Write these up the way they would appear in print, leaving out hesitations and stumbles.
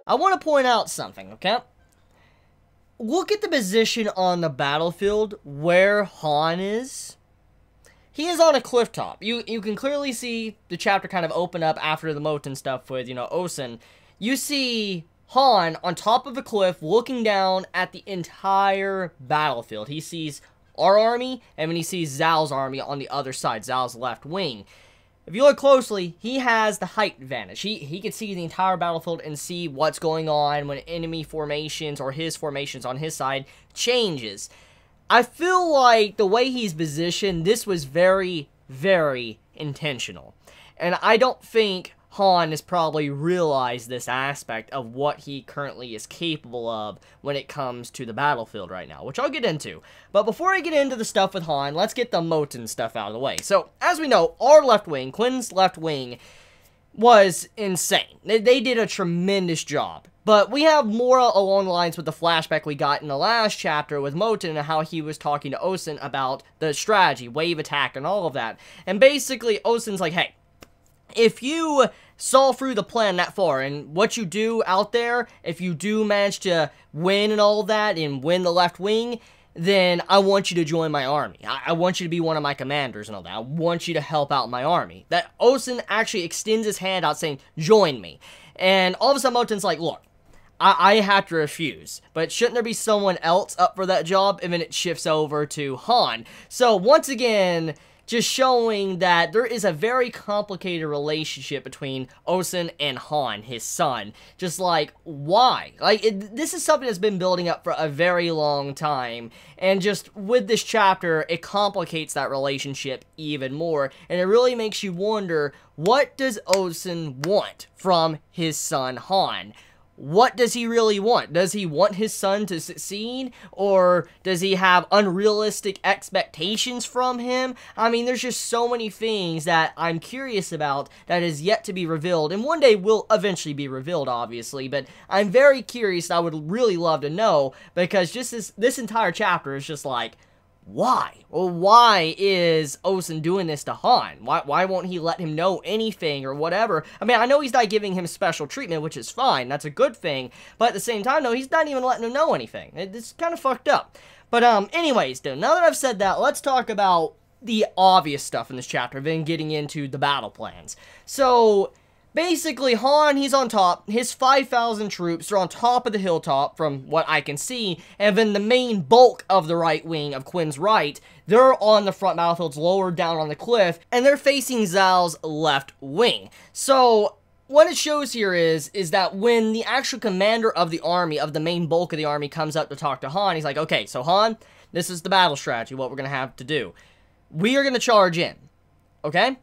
I want to point out something, okay? Look at the position on the battlefield where Han is. He is on a cliff top. You can clearly see the chapter kind of open up after the moat and stuff with, Ousen. You see Han on top of a cliff looking down at the entire battlefield. He sees our army, and then he sees Zhao's army on the other side, Zhao's left wing. If you look closely, he has the height advantage. He can see the entire battlefield and see what's going on when enemy formations or his formations on his side changes. I feel like the way he's positioned, this was very, very intentional. And I don't think Han has probably realized this aspect of what he currently is capable of when it comes to the battlefield right now, which I'll get into. But before I get into the stuff with Han, let's get the Moten stuff out of the way. So, as we know, our left wing, Quinn's left wing, was insane. They did a tremendous job. But we have more along the lines with the flashback we got in the last chapter with Moten and how he was talking to Ousen about the strategy, wave attack, and all of that. And basically, Ousen's like, hey, if you saw through the plan that far, and what you do out there, if you do manage to win and all that, and win the left wing, then I want you to join my army. I want you to be one of my commanders and all that. I want you to help out my army. That Ousen actually extends his hand out saying, join me. And all of a sudden, Moten's like, look, I have to refuse, but shouldn't there be someone else up for that job? And then it shifts over to Han. So once again, just showing that there is a very complicated relationship between Ousen and Han, his son. Just like, why? Like, this is something that's been building up for a very long time, and just with this chapter, it complicates that relationship even more, and it really makes you wonder, what does Ousen want from his son Han? What does he really want? Does he want his son to succeed? Or does he have unrealistic expectations from him? I mean, there's just so many things that I'm curious about that is yet to be revealed. And one day will eventually be revealed, obviously. But I'm very curious. I would really love to know. Because just this entire chapter is just like, why? Well, why is Ousen doing this to Han? Why won't he let him know anything or whatever? I mean, I know he's not giving him special treatment, which is fine. That's a good thing. But at the same time, no, he's not even letting him know anything. It's kind of fucked up. But, anyways, dude, now that I've said that, let's talk about the obvious stuff in this chapter, then getting into the battle plans. So, basically, Han, he's on top. His 5,000 troops are on top of the hilltop, from what I can see. And then the main bulk of the right wing of Quinn's right, they're on the front battlefields, lower down on the cliff, and they're facing Zhao's left wing. So, what it shows here is that when the actual commander of the army, of the main bulk of the army, comes up to talk to Han, he's like, okay, so Han, this is the battle strategy, what we're going to have to do. We are going to charge in, okay?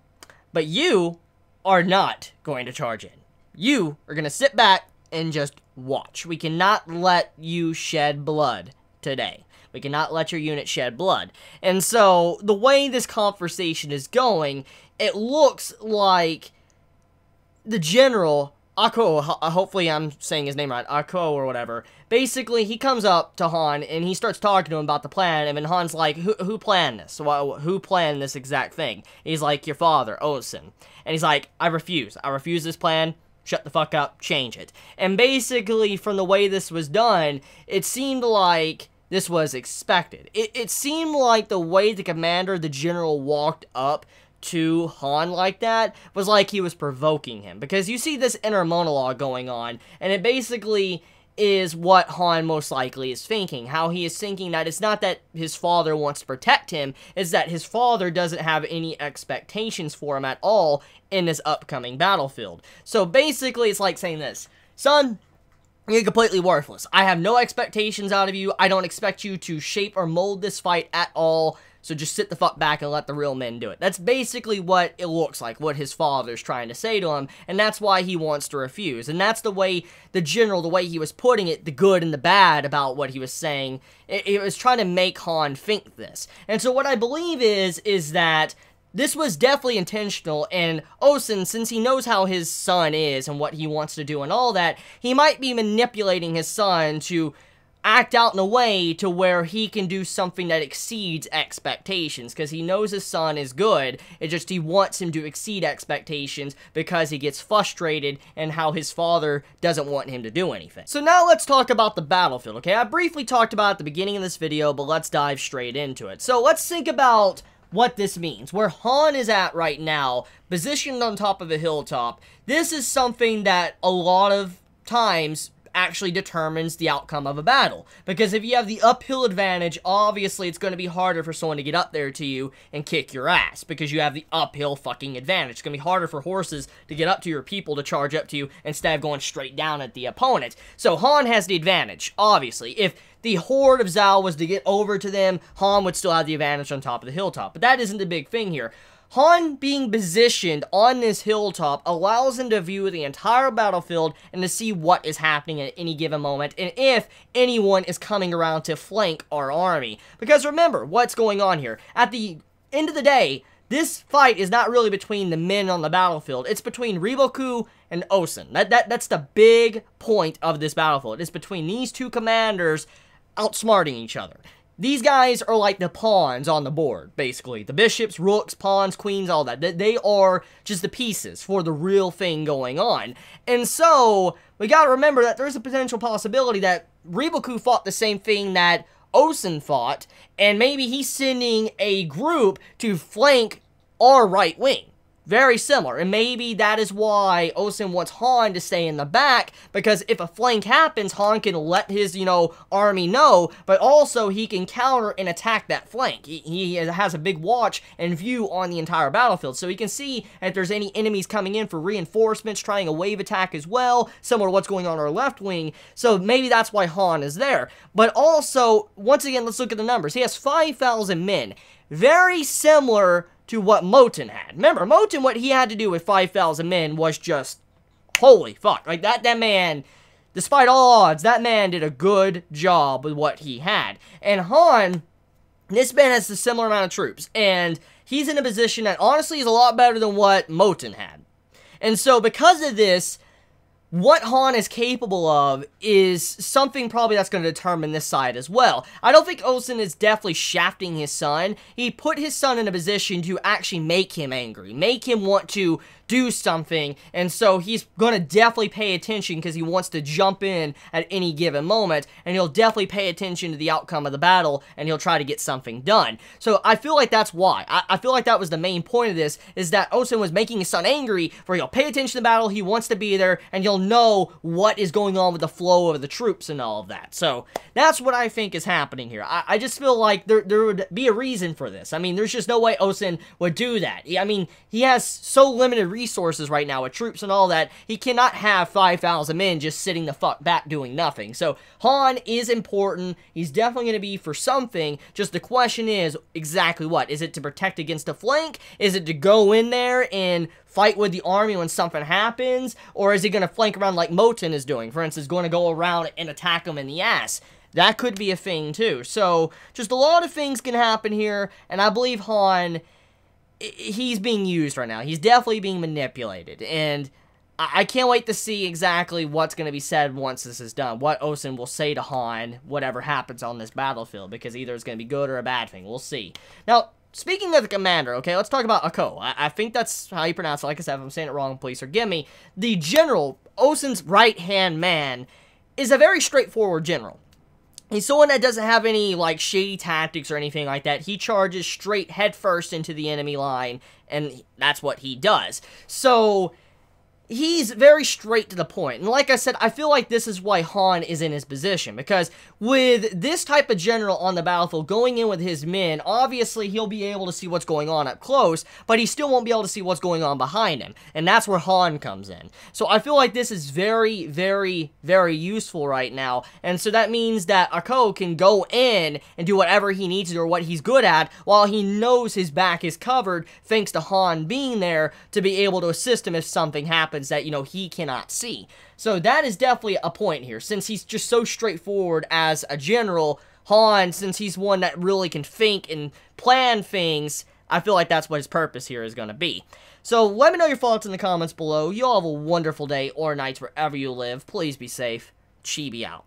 But you are not going to charge in. You are going to sit back and just watch. We cannot let you shed blood today. We cannot let your unit shed blood. And so, the way this conversation is going, it looks like the general, Akou, hopefully I'm saying his name right, Akou or whatever, basically he comes up to Han and he starts talking to him about the plan, and then Han's like, who planned this? Who planned this exact thing? He's like, your father, Ousen. And he's like, I refuse this plan, shut the fuck up, change it. And basically, from the way this was done, it seemed like this was expected. It seemed like the way the commander, the general, walked up to Han like that was like he was provoking him, because you see this inner monologue going on, and it basically is what Han most likely is thinking. How he is thinking that it's not that his father wants to protect him, it's that his father doesn't have any expectations for him at all in this upcoming battlefield. So basically, it's like saying this, son, you're completely worthless. I have no expectations out of you. I don't expect you to shape or mold this fight at all. So just sit the fuck back and let the real men do it. That's basically what it looks like, what his father's trying to say to him, and that's why he wants to refuse. And that's the way the general, the way he was putting it, the good and the bad about what he was saying, it was trying to make Han think this. And so what I believe is that this was definitely intentional, and Ousen, since he knows how his son is and what he wants to do and all that, he might be manipulating his son to act out in a way to where he can do something that exceeds expectations, because he knows his son is good. It's just he wants him to exceed expectations because he gets frustrated and how his father doesn't want him to do anything. So now let's talk about the battlefield, okay? I briefly talked about it at the beginning of this video, but let's dive straight into it. So let's think about what this means. Where Ouhon is at right now, positioned on top of a hilltop, this is something that a lot of times actually determines the outcome of a battle. Because if you have the uphill advantage, obviously it's going to be harder for someone to get up there to you and kick your ass, because you have the uphill fucking advantage. It's going to be harder for horses to get up to your people to charge up to you instead of going straight down at the opponent. So Ouhon has the advantage, obviously. If the horde of Zhao was to get over to them, Ouhon would still have the advantage on top of the hilltop. But that isn't the big thing here. Ouhon being positioned on this hilltop allows him to view the entire battlefield and to see what is happening at any given moment, and if anyone is coming around to flank our army. Because remember what's going on here. At the end of the day, this fight is not really between the men on the battlefield. It's between Riboku and Ousen. That's the big point of this battlefield. It's between these two commanders outsmarting each other. These guys are like the pawns on the board, basically. The bishops, rooks, pawns, queens, all that. They are just the pieces for the real thing going on. And so, we gotta remember that there's a potential possibility that Riboku fought the same thing that Ousen fought, and maybe he's sending a group to flank our right wing. Very similar, and maybe that is why Ousen wants Ouhon to stay in the back, because if a flank happens, Ouhon can let his, army know, but also he can counter and attack that flank. He has a big watch and view on the entire battlefield, so he can see if there's any enemies coming in for reinforcements, trying a wave attack as well, similar to what's going on our left wing, so maybe that's why Ouhon is there. But also, once again, let's look at the numbers. He has 5,000 men, very similar to what Moten had. Remember, Moten, what he had to do with 5,000 men was just, holy fuck. Like, that man, despite all odds, that man did a good job with what he had. And Ouhon, this man has a similar amount of troops, and he's in a position that honestly is a lot better than what Moten had. And so, because of this, what Ouhon is capable of is something probably that's going to determine this side as well. I don't think Ousen is definitely shafting his son. He put his son in a position to actually make him angry, make him want to do something, and so he's going to definitely pay attention because he wants to jump in at any given moment, and he'll definitely pay attention to the outcome of the battle, and he'll try to get something done. So I feel like that's why. I feel like that was the main point of this, is that Ousen was making his son angry, where he'll pay attention to the battle, he wants to be there, and he'll know what is going on with the flow of the troops and all of that. So that's what I think is happening here. I just feel like there would be a reason for this. I mean, there's just no way Ousen would do that. I mean, he has so limited resources right now with troops and all that, he cannot have 5,000 men just sitting the fuck back doing nothing. So Ouhon is important. He's definitely going to be for something. Just the question is exactly what? Is it to protect against a flank? Is it to go in there and fight with the army when something happens? Or is he going to flank around like Moten is doing? For instance, going to go around and attack him in the ass. That could be a thing too. So just a lot of things can happen here, and I believe Ouhon, he's being used right now. He's definitely being manipulated, and I can't wait to see exactly what's going to be said once this is done. What Ousen will say to Ouhon, whatever happens on this battlefield, because either it's going to be good or a bad thing. We'll see. Now, speaking of the commander, okay, let's talk about Akou. I think that's how you pronounce it. Like I said, if I'm saying it wrong, please forgive me. The general, Ousen's right-hand man, is a very straightforward general. He's someone that doesn't have any, like, shady tactics or anything like that. He charges straight headfirst into the enemy line, and that's what he does. So he's very straight to the point. And like I said, I feel like this is why Ouhon is in his position, because with this type of general on the battlefield going in with his men, obviously he'll be able to see what's going on up close, but he still won't be able to see what's going on behind him. And that's where Ouhon comes in. So I feel like this is very, very, very useful right now. And so that means that Akou can go in and do whatever he needs to or what he's good at, while he knows his back is covered, thanks to Ouhon being there to be able to assist him if something happens that, he cannot see. So that is definitely a point here. Since he's just so straightforward as a general, Ouhon, since he's one that really can think and plan things, I feel like that's what his purpose here is going to be. So let me know your thoughts in the comments below. You all have a wonderful day or night wherever you live. Please be safe. Chibi out.